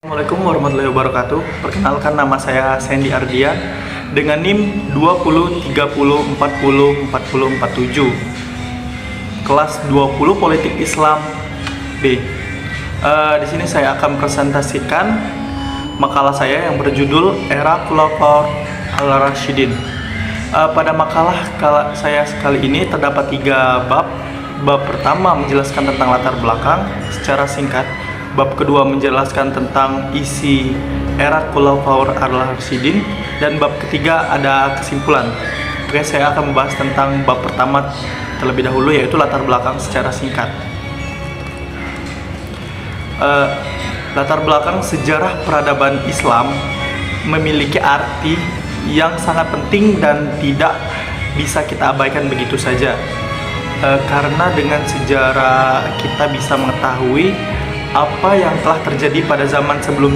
Assalamualaikum warahmatullahi wabarakatuh. Perkenalkan, nama saya Sandy Ardian dengan NIM 2030404047. Kelas 20 Politik Islam B. Di sini saya akan presentasikan makalah saya yang berjudul Era Khulafaur Ar-Rasyidin. Pada makalah saya kali ini terdapat 3 bab. Bab pertama menjelaskan tentang latar belakang secara singkat. Bab kedua menjelaskan tentang isi era Khulafaur Ar-Rasyidin, dan bab ketiga ada kesimpulan. Oke, saya akan membahas tentang bab pertama terlebih dahulu, yaitu latar belakang secara singkat. Latar belakang sejarah peradaban Islam memiliki arti yang sangat penting dan tidak bisa kita abaikan begitu saja. Karena dengan sejarah kita bisa mengetahui apa yang telah terjadi pada zaman sebelum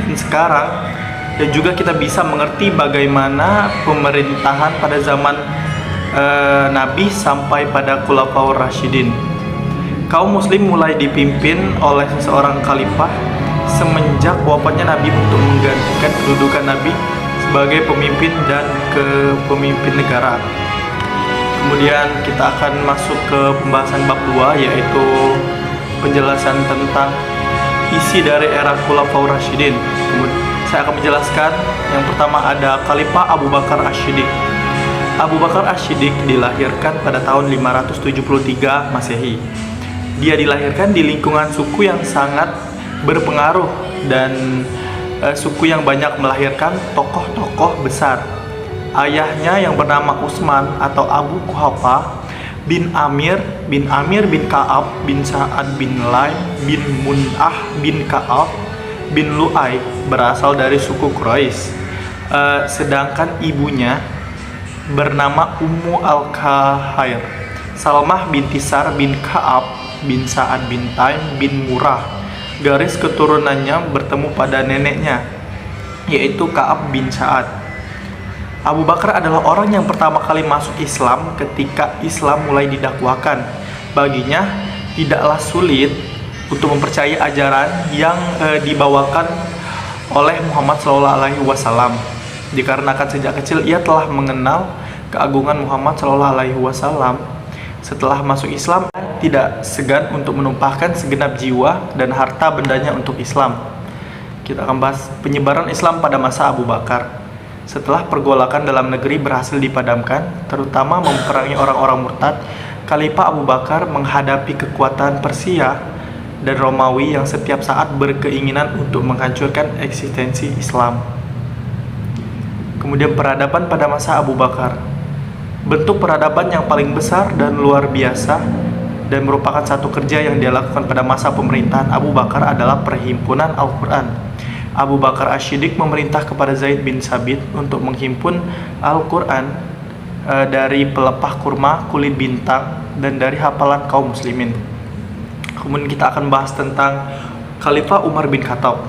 dan sekarang, dan juga kita bisa mengerti bagaimana pemerintahan pada zaman Nabi sampai pada Khulafaur Rasyidin. Kaum muslim mulai dipimpin oleh seseorang khalifah semenjak wafatnya Nabi untuk menggantikan kedudukan Nabi sebagai pemimpin dan kepemimpin negara. Kemudian kita akan masuk ke pembahasan bab 2, yaitu penjelasan tentang isi dari era Khulafaur Rasyidin. Saya akan menjelaskan yang pertama ada Khalifah Abu Bakar Asy-Syiddiq. Abu Bakar Asy-Syiddiq dilahirkan pada tahun 573 Masehi. Dia dilahirkan di lingkungan suku yang sangat berpengaruh dan suku yang banyak melahirkan tokoh-tokoh besar. Ayahnya yang bernama Utsman atau Abu Quhafa bin Amir bin Ka'ab bin Sa'ad bin Laim bin Mun'ah bin Ka'ab bin Lu'ay berasal dari suku Quraisy. Sedangkan ibunya bernama Ummu Al-Khair, Salmah binti Sar bin Ka'ab bin Sa'ad bin Taim bin Murrah. Garis keturunannya bertemu pada neneknya, yaitu Ka'ab bin Sa'ad. Abu Bakar adalah orang yang pertama kali masuk Islam ketika Islam mulai didakwakan. Baginya tidaklah sulit untuk mempercayai ajaran yang dibawakan oleh Muhammad SAW, dikarenakan sejak kecil ia telah mengenal keagungan Muhammad SAW. Setelah masuk Islam, tidak segan untuk menumpahkan segenap jiwa dan harta bendanya untuk Islam. Kita akan bahas penyebaran Islam pada masa Abu Bakar. Setelah pergolakan dalam negeri berhasil dipadamkan, terutama memerangi orang-orang murtad, Khalifah Abu Bakar menghadapi kekuatan Persia dan Romawi yang setiap saat berkeinginan untuk menghancurkan eksistensi Islam. Kemudian peradaban pada masa Abu Bakar. Bentuk peradaban yang paling besar dan luar biasa dan merupakan satu kerja yang dia lakukan pada masa pemerintahan Abu Bakar adalah perhimpunan Al-Quran. Abu Bakar Asy-Syiddiq memerintah kepada Zaid bin Sabit untuk menghimpun Al-Quran dari pelepah kurma, kulit bintang, dan dari hafalan kaum muslimin. Kemudian kita akan bahas tentang Khalifah Umar bin Khattab.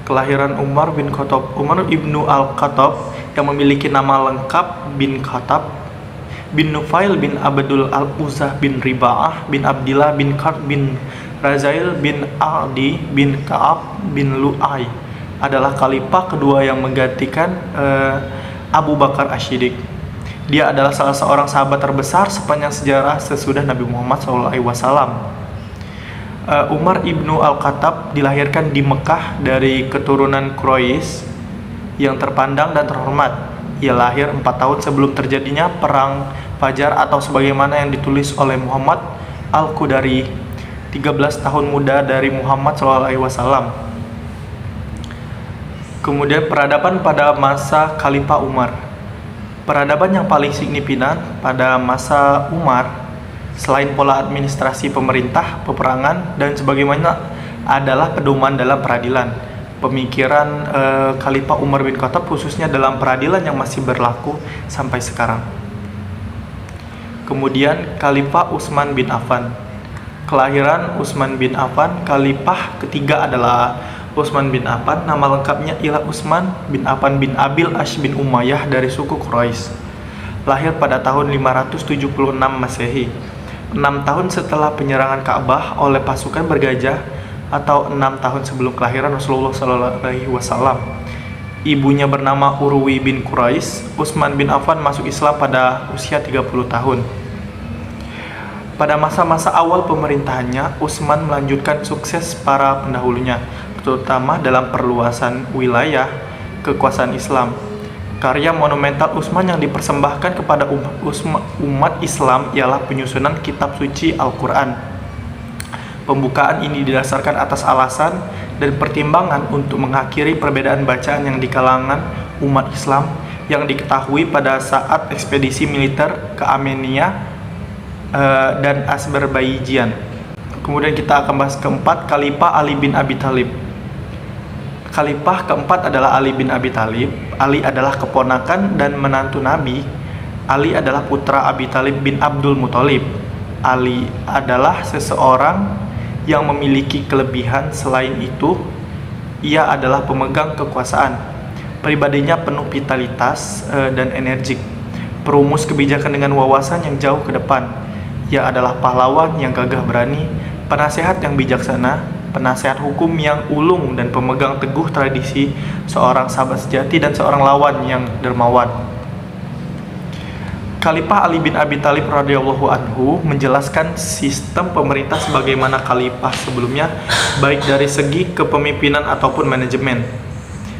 Kelahiran Umar bin Khattab, Umar ibnu Al-Khattab, yang memiliki nama lengkap bin Khattab bin Nufail bin Abdul Al-Uzzah bin Riba'ah bin Abdillah bin Ka'b bin Razail bin Adi bin Ka'ab bin Lu'ay, adalah khalifah kedua yang menggantikan Abu Bakar Asy-Syiddiq. Dia adalah salah seorang sahabat terbesar sepanjang sejarah sesudah Nabi Muhammad SAW. Umar ibnu Al-Khattab dilahirkan di Mekah dari keturunan Quraisy yang terpandang dan terhormat. Ia lahir 4 tahun sebelum terjadinya Perang Fajar, atau sebagaimana yang ditulis oleh Muhammad Al-Qudari, 13 tahun muda dari Muhammad SAW. Kemudian peradaban pada masa Khalifah Umar. Peradaban yang paling signifikan pada masa Umar, selain pola administrasi pemerintah, peperangan, dan sebagaimana, adalah pedoman dalam peradilan. Pemikiran Khalifah Umar bin Khattab khususnya dalam peradilan yang masih berlaku sampai sekarang. Kemudian Khalifah Utsman bin Affan. Kelahiran Utsman bin Affan. Khalifah ketiga adalah Utsman bin Affan. Nama lengkapnya ialah Utsman bin Affan bin Abil As bin Umayyah dari suku Quraisy. Lahir pada tahun 576 Masehi. 6 tahun setelah penyerangan Ka'bah oleh pasukan bergajah, atau 6 tahun sebelum kelahiran Rasulullah SAW. Ibunya bernama Urwi bin Quraisy. Utsman bin Affan masuk Islam pada usia 30 tahun. Pada masa-masa awal pemerintahannya, Utsman melanjutkan sukses para pendahulunya, terutama dalam perluasan wilayah kekuasaan Islam. Karya monumental Utsman yang dipersembahkan kepada umat Islam ialah penyusunan kitab suci Al-Quran. Pembukaan ini didasarkan atas alasan dan pertimbangan untuk mengakhiri perbedaan bacaan yang di kalangan umat Islam yang diketahui pada saat ekspedisi militer ke Armenia dan Azerbaijan. Kemudian kita akan bahas keempat, Khalifah Ali bin Abi Thalib. Khalifah keempat adalah Ali bin Abi Thalib. Ali adalah keponakan dan menantu Nabi. Ali adalah putra Abi Thalib bin Abdul Muthalib. Ali adalah seseorang yang memiliki kelebihan. Selain itu, ia adalah pemegang kekuasaan. Pribadinya penuh vitalitas dan energik, perumus kebijakan dengan wawasan yang jauh ke depan. Ia adalah pahlawan yang gagah berani, penasehat yang bijaksana, penasehat hukum yang ulung, dan pemegang teguh tradisi, seorang sahabat sejati dan seorang lawan yang dermawan. Khalifah Ali bin Abi Thalib radhiyallahu anhu menjelaskan sistem pemerintah sebagaimana khalifah sebelumnya, baik dari segi kepemimpinan ataupun manajemen.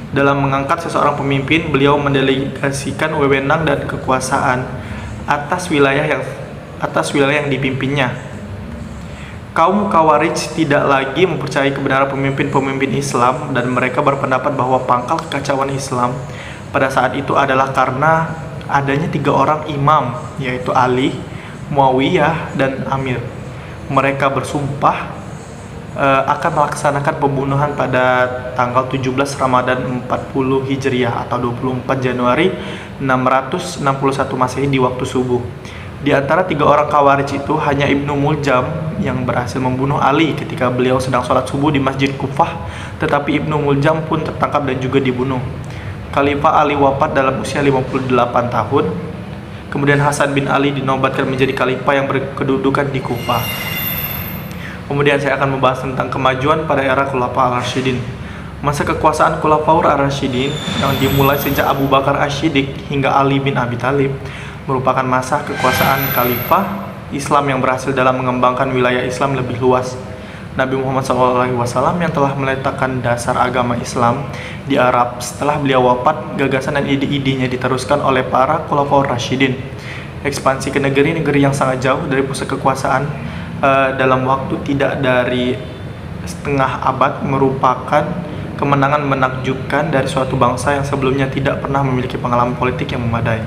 Dalam mengangkat seseorang pemimpin, beliau mendelegasikan wewenang dan kekuasaan atas wilayah yang dipimpinnya. Kaum Khawarij tidak lagi mempercayai kebenaran pemimpin-pemimpin Islam, dan mereka berpendapat bahwa pangkal kekacauan Islam pada saat itu adalah karena adanya 3 orang imam, yaitu Ali, Muawiyah, dan Amir. Mereka bersumpah akan melaksanakan pembunuhan pada tanggal 17 Ramadan 40 Hijriah atau 24 Januari 661 Masehi di waktu subuh. Di antara 3 orang Khawarij itu, hanya Ibnu Muljam yang berhasil membunuh Ali ketika beliau sedang sholat subuh di Masjid Kufah, tetapi Ibnu Muljam pun tertangkap dan juga dibunuh. Khalifah Ali wafat dalam usia 58 tahun. Kemudian Hasan bin Ali dinobatkan menjadi khalifah yang berkedudukan di Kufah. Kemudian saya akan membahas tentang kemajuan pada era Khulafaur Ar-Rasyidin. Masa kekuasaan Khulafaur Ar-Rasyidin yang dimulai sejak Abu Bakar Asy-Syiddiq hingga Ali bin Abi Thalib merupakan masa kekuasaan khalifah Islam yang berhasil dalam mengembangkan wilayah Islam lebih luas. Nabi Muhammad SAW yang telah meletakkan dasar agama Islam di Arab. Setelah beliau wafat, gagasan dan ide-idenya diteruskan oleh para Khulafaur Rasyidin. Ekspansi ke negeri-negeri yang sangat jauh dari pusat kekuasaan dalam waktu tidak dari setengah abad merupakan kemenangan menakjubkan dari suatu bangsa yang sebelumnya tidak pernah memiliki pengalaman politik yang memadai.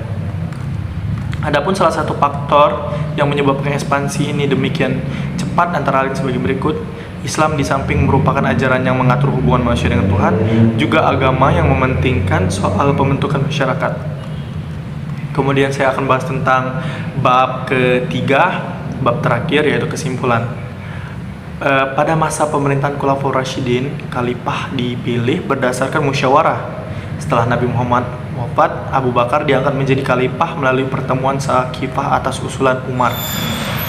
Adapun salah satu faktor yang menyebabkan ekspansi ini demikian cepat antara lain sebagai berikut. Islam di samping merupakan ajaran yang mengatur hubungan manusia dengan Tuhan, juga agama yang mementingkan soal pembentukan masyarakat. Kemudian saya akan bahas tentang bab ketiga, bab terakhir, yaitu kesimpulan. Pada masa pemerintahan Khulafaur Rasyidin, khalifah dipilih berdasarkan musyawarah. Setelah Nabi Muhammad wafat, Abu Bakar diangkat menjadi khalifah melalui pertemuan Saqifah atas usulan Umar.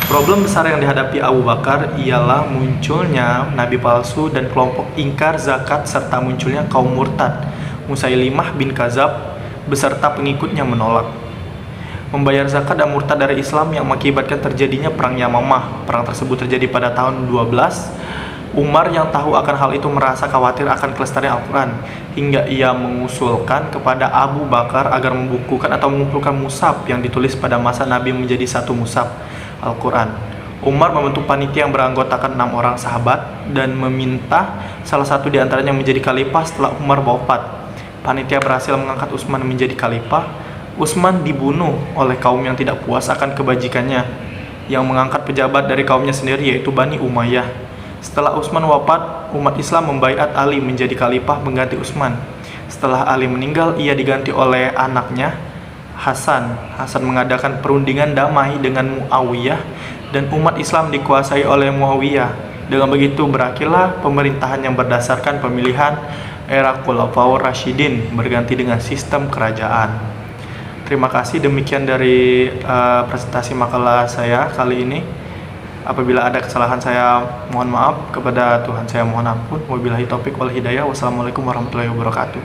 Problem besar yang dihadapi Abu Bakar ialah munculnya nabi palsu dan kelompok ingkar zakat, serta munculnya kaum murtad. Musailimah bin Kadzab beserta pengikutnya menolak membayar zakat dan murtad dari Islam, yang mengakibatkan terjadinya perang Yamamah. Perang tersebut terjadi pada tahun 12. Umar yang tahu akan hal itu merasa khawatir akan kelestarian Al-Quran, hingga ia mengusulkan kepada Abu Bakar agar membukukan atau mengumpulkan mushaf yang ditulis pada masa Nabi menjadi satu mushaf Al-Quran. Umar membentuk panitia yang beranggotakan 6 orang sahabat dan meminta salah satu di antaranya menjadi khalifah setelah Umar wafat. Panitia berhasil mengangkat Utsman menjadi khalifah. Utsman dibunuh oleh kaum yang tidak puas akan kebajikannya, yang mengangkat pejabat dari kaumnya sendiri, yaitu Bani Umayyah. Setelah Utsman wafat, umat Islam membaiat Ali menjadi khalifah mengganti Utsman. Setelah Ali meninggal, ia diganti oleh anaknya Hasan. Hasan mengadakan perundingan damai dengan Muawiyah dan umat Islam dikuasai oleh Muawiyah. Dengan begitu berakhirlah pemerintahan yang berdasarkan pemilihan era Khulafaur Rasyidin berganti dengan sistem kerajaan. Terima kasih, demikian dari presentasi makalah saya kali ini. Apabila ada kesalahan saya mohon maaf, kepada Tuhan saya mohon ampun. Wabillahi taufik wal hidayah. Wassalamualaikum warahmatullahi wabarakatuh.